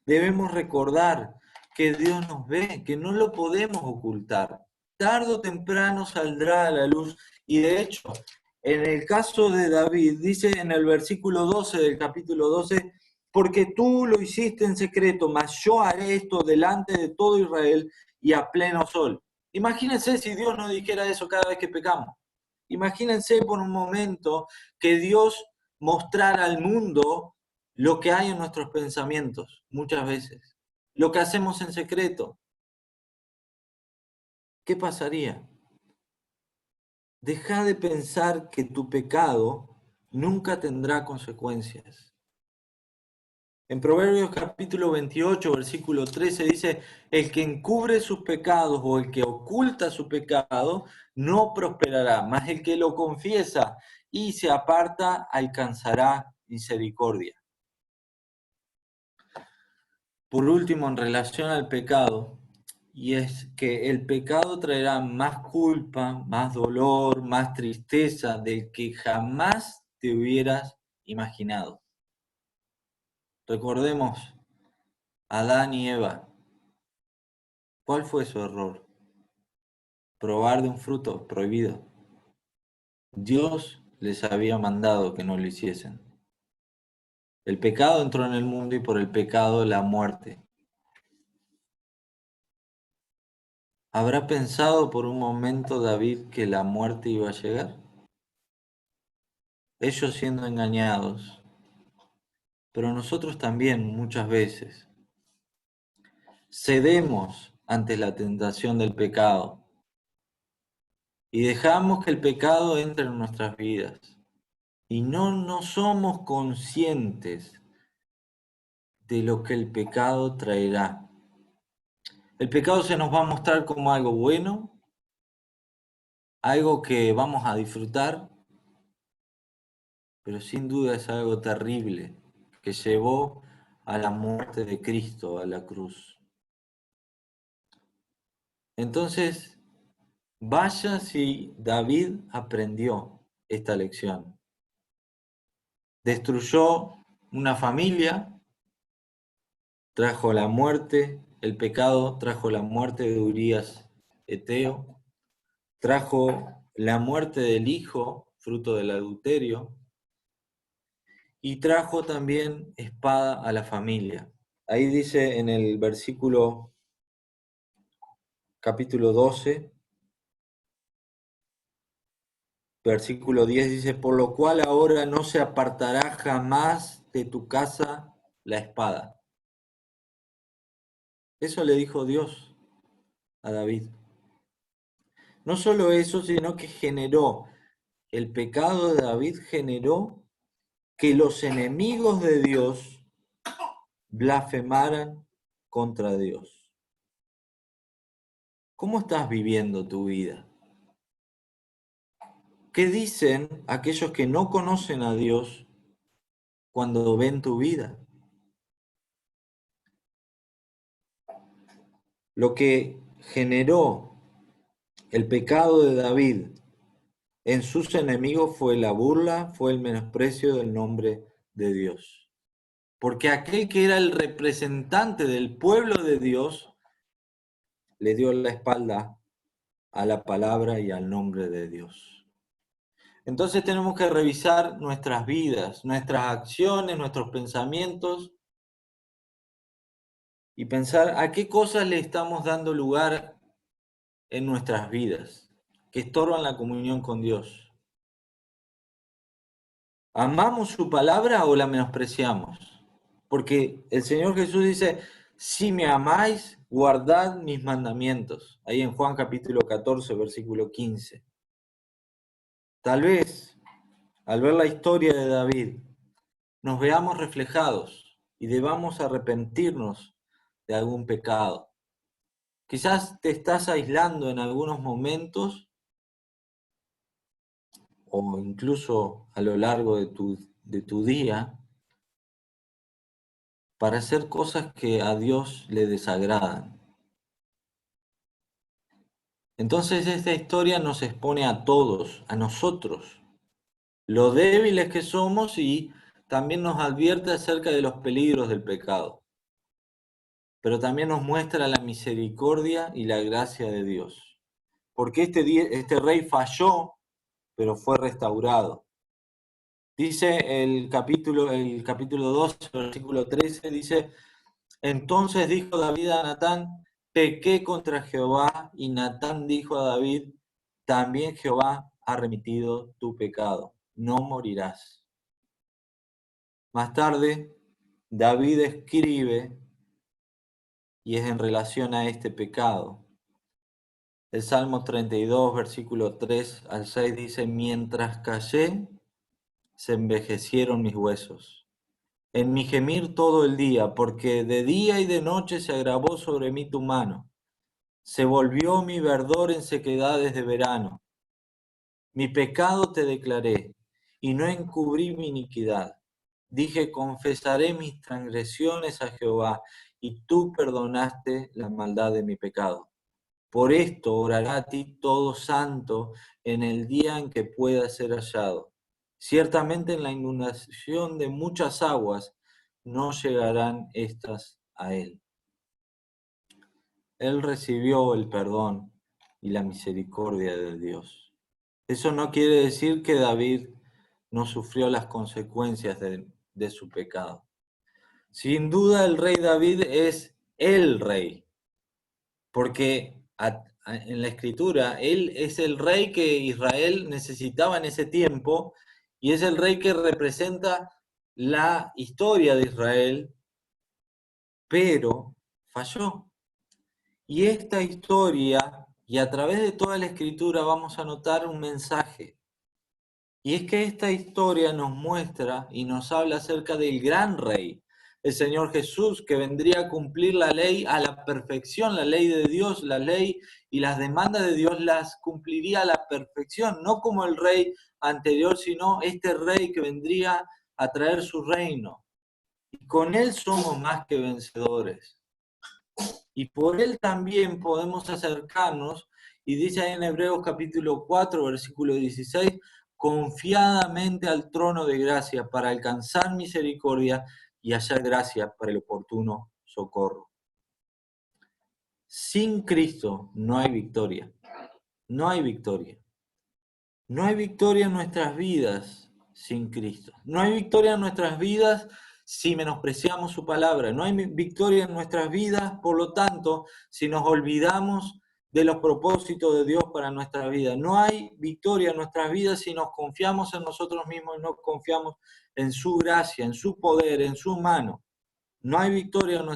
S2: Debemos recordar que Dios nos ve, que no lo podemos ocultar. Tarde o temprano saldrá a la luz. Y de hecho, en el caso de David, dice en el versículo 12 del capítulo 12, porque tú lo hiciste en secreto, mas yo haré esto delante de todo Israel y a pleno sol. Imagínense si Dios nos dijera eso cada vez que pecamos. Imagínense por un momento que Dios mostrara al mundo lo que hay en nuestros pensamientos, muchas veces, lo que hacemos en secreto. ¿Qué pasaría? Deja de pensar que tu pecado nunca tendrá consecuencias. En Proverbios capítulo 28, versículo 13 dice, el que encubre sus pecados o el que oculta su pecado no prosperará, mas el que lo confiesa y se aparta alcanzará misericordia. Por último, en relación al pecado, y es que el pecado traerá más culpa, más dolor, más tristeza del que jamás te hubieras imaginado. Recordemos Adán y Eva. ¿Cuál fue su error? Probar de un fruto prohibido. Dios les había mandado que no lo hiciesen. El pecado entró en el mundo y por el pecado la muerte. ¿Habrá pensado por un momento David que la muerte iba a llegar? Ellos siendo engañados, pero nosotros también muchas veces cedemos ante la tentación del pecado y dejamos que el pecado entre en nuestras vidas y no somos conscientes de lo que el pecado traerá. El pecado se nos va a mostrar como algo bueno, algo que vamos a disfrutar, pero sin duda es algo terrible que llevó a la muerte de Cristo, a la cruz. Entonces, vaya si David aprendió esta lección. Destruyó una familia, trajo la muerte, el pecado trajo la muerte de Urías Eteo, trajo la muerte del hijo, fruto del adulterio, y trajo también espada a la familia. Ahí dice en el capítulo 12, versículo 10, dice, por lo cual ahora no se apartará jamás de tu casa la espada. Eso le dijo Dios a David. No solo eso, sino que el pecado de David generó que los enemigos de Dios blasfemaran contra Dios. ¿Cómo estás viviendo tu vida? ¿Qué dicen aquellos que no conocen a Dios cuando ven tu vida? Lo que generó el pecado de David en sus enemigos fue la burla, fue el menosprecio del nombre de Dios. Porque aquel que era el representante del pueblo de Dios le dio la espalda a la palabra y al nombre de Dios. Entonces tenemos que revisar nuestras vidas, nuestras acciones, nuestros pensamientos y pensar a qué cosas le estamos dando lugar en nuestras vidas que estorban la comunión con Dios. ¿Amamos su palabra o la menospreciamos? Porque el Señor Jesús dice, si me amáis, guardad mis mandamientos. Ahí en Juan capítulo 14, versículo 15. Tal vez, al ver la historia de David, nos veamos reflejados y debamos arrepentirnos de algún pecado. Quizás te estás aislando en algunos momentos o incluso a lo largo de tu día para hacer cosas que a Dios le desagradan. Entonces esta historia nos expone a todos, a nosotros, lo débiles que somos y también nos advierte acerca de los peligros del pecado. Pero también nos muestra la misericordia y la gracia de Dios. Porque este rey falló, pero fue restaurado. Dice el capítulo 12, versículo 13, dice, entonces dijo David a Natán, pequé contra Jehová, y Natán dijo a David, también Jehová ha remitido tu pecado, no morirás. Más tarde, David escribe, y es en relación a este pecado. El Salmo 32, versículo 3 al 6 dice, mientras callé, se envejecieron mis huesos. En mi gemir todo el día, porque de día y de noche se agravó sobre mí tu mano. Se volvió mi verdor en sequedades de verano. Mi pecado te declaré, y no encubrí mi iniquidad. Dije, confesaré mis transgresiones a Jehová, y tú perdonaste la maldad de mi pecado. Por esto orará a ti todo santo en el día en que pueda ser hallado. Ciertamente en la inundación de muchas aguas no llegarán estas a él. Él recibió el perdón y la misericordia de Dios. Eso no quiere decir que David no sufrió las consecuencias de su pecado. Sin duda el rey David es el rey, porque en la escritura él es el rey que Israel necesitaba en ese tiempo y es el rey que representa la historia de Israel, pero falló. Y esta historia, y a través de toda la escritura vamos a notar un mensaje. Y es que esta historia nos muestra y nos habla acerca del gran rey, el Señor Jesús, que vendría a cumplir la ley a la perfección, la ley de Dios, la ley y las demandas de Dios las cumpliría a la perfección, no como el rey anterior, sino este rey que vendría a traer su reino. Y con él somos más que vencedores. Y por él también podemos acercarnos, y dice ahí en Hebreos capítulo 4, versículo 16, confiadamente al trono de gracia para alcanzar misericordia y hallar gracia para el oportuno socorro. Sin Cristo no hay victoria. No hay victoria. No hay victoria en nuestras vidas sin Cristo. No hay victoria en nuestras vidas si menospreciamos su palabra. No hay victoria en nuestras vidas, por lo tanto, si nos olvidamos de los propósitos de Dios para nuestra vida. No hay victoria en nuestras vidas si nos confiamos en nosotros mismos y no confiamos en su gracia, en su poder, en su mano. No hay victoria en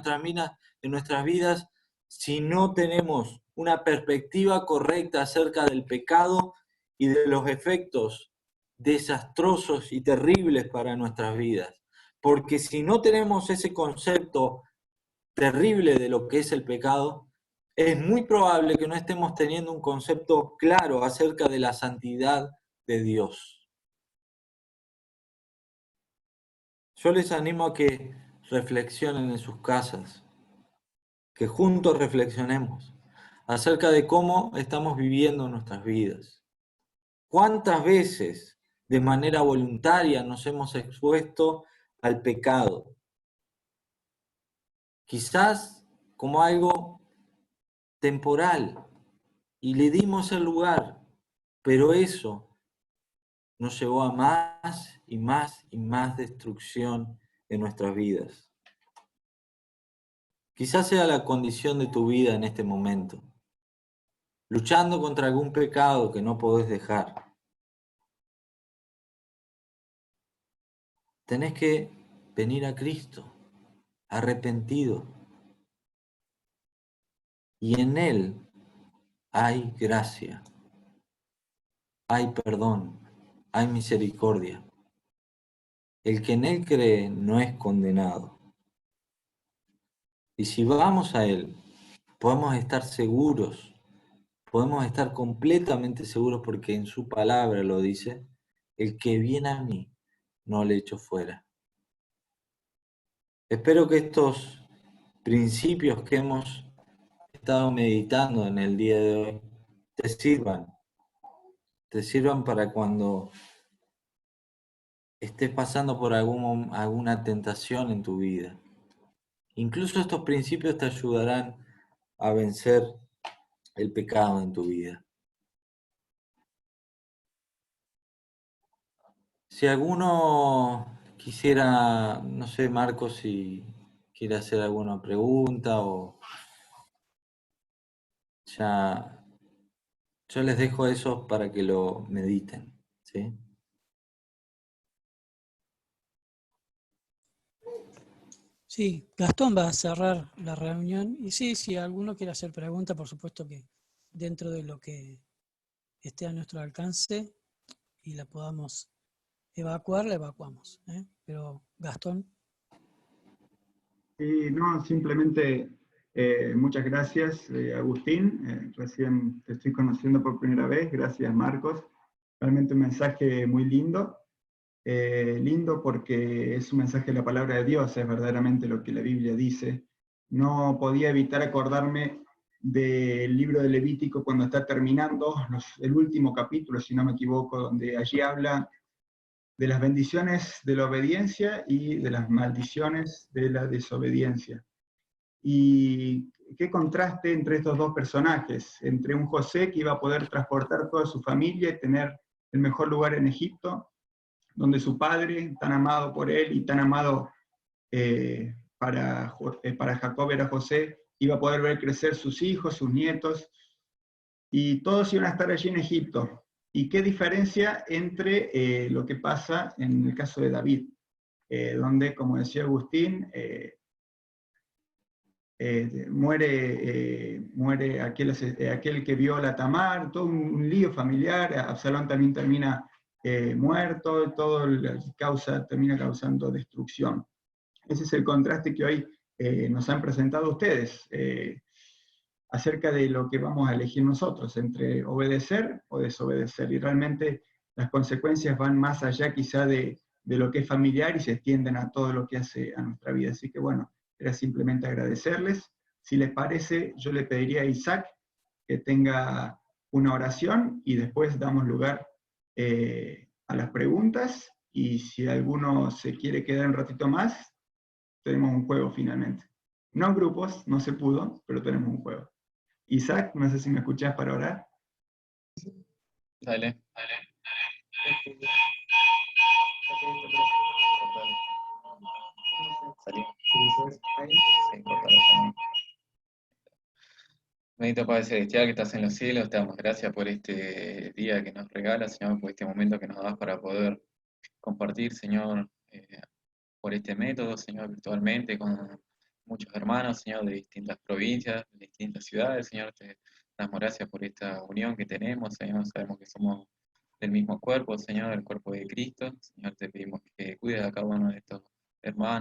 S2: nuestras vidas si no tenemos una perspectiva correcta acerca del pecado y de los efectos desastrosos y terribles para nuestras vidas. Porque si no tenemos ese concepto terrible de lo que es el pecado, es muy probable que no estemos teniendo un concepto claro acerca de la santidad de Dios. Yo les animo a que reflexionen en sus casas, que juntos reflexionemos acerca de cómo estamos viviendo nuestras vidas. ¿Cuántas veces de manera voluntaria nos hemos expuesto al pecado? Quizás como algo temporal y le dimos el lugar, pero eso nos llevó a más y más y más destrucción en nuestras vidas. Quizás sea la condición de tu vida en este momento, luchando contra algún pecado que no podés dejar. Tenés que venir a Cristo, arrepentido. Y en Él hay gracia, hay perdón, hay misericordia. El que en Él cree no es condenado. Y si vamos a Él, podemos estar seguros, podemos estar completamente seguros porque en su palabra lo dice, el que viene a mí no le echo fuera. Espero que estos principios que hemos estado meditando en el día de hoy te sirvan para cuando estés pasando por alguna tentación en tu vida. Incluso estos principios te ayudarán a vencer el pecado en tu vida. Si alguno quisiera, no sé, Marcos, si quiere hacer alguna pregunta o ya, yo les dejo eso para que lo mediten, ¿sí?
S1: Sí, Gastón va a cerrar la reunión. Y sí, si alguno quiere hacer pregunta, por supuesto que dentro de lo que esté a nuestro alcance y la podamos evacuar, la evacuamos. Pero Gastón.
S3: Y no, simplemente muchas gracias, Agustín. Recién te estoy conociendo por primera vez. Gracias, Marcos. Realmente un mensaje muy lindo. Lindo porque es un mensaje de la palabra de Dios, es verdaderamente lo que la Biblia dice. No podía evitar acordarme del libro de Levítico cuando está terminando, el último capítulo, si no me equivoco, donde allí habla de las bendiciones de la obediencia y de las maldiciones de la desobediencia. Y qué contraste entre estos dos personajes, entre un José que iba a poder transportar toda su familia y tener el mejor lugar en Egipto, donde su padre, tan amado por él y tan amado para Jacob era José, iba a poder ver crecer sus hijos, sus nietos, y todos iban a estar allí en Egipto. ¿Y qué diferencia entre lo que pasa en el caso de David? Donde, como decía Agustín, muere aquel que viola a Tamar, todo un lío familiar. Absalón también termina muerto, todo termina causando destrucción. Ese es el contraste que hoy nos han presentado ustedes, acerca de lo que vamos a elegir nosotros, entre obedecer o desobedecer. Y realmente las consecuencias van más allá quizá de lo que es familiar y se extienden a todo lo que hace a nuestra vida. Así que bueno, era simplemente agradecerles. Si les parece, yo le pediría a Isaac que tenga una oración y después damos lugar a las preguntas, y si alguno se quiere quedar un ratito más, tenemos un juego finalmente. No en grupos, no se pudo, pero tenemos un juego. Isaac, no sé si me escuchás para orar.
S4: Dale. Salí. Sí, cortalo. Bendito Padre Celestial que estás en los cielos, te damos gracias por este día que nos regalas, Señor, por este momento que nos das para poder compartir, Señor, por este método, Señor, virtualmente con muchos hermanos, Señor, de distintas provincias, de distintas ciudades, Señor, te damos gracias por esta unión que tenemos, Señor, sabemos que somos del mismo cuerpo, Señor, el cuerpo de Cristo, Señor, te pedimos que cuides a cada uno de estos hermanos.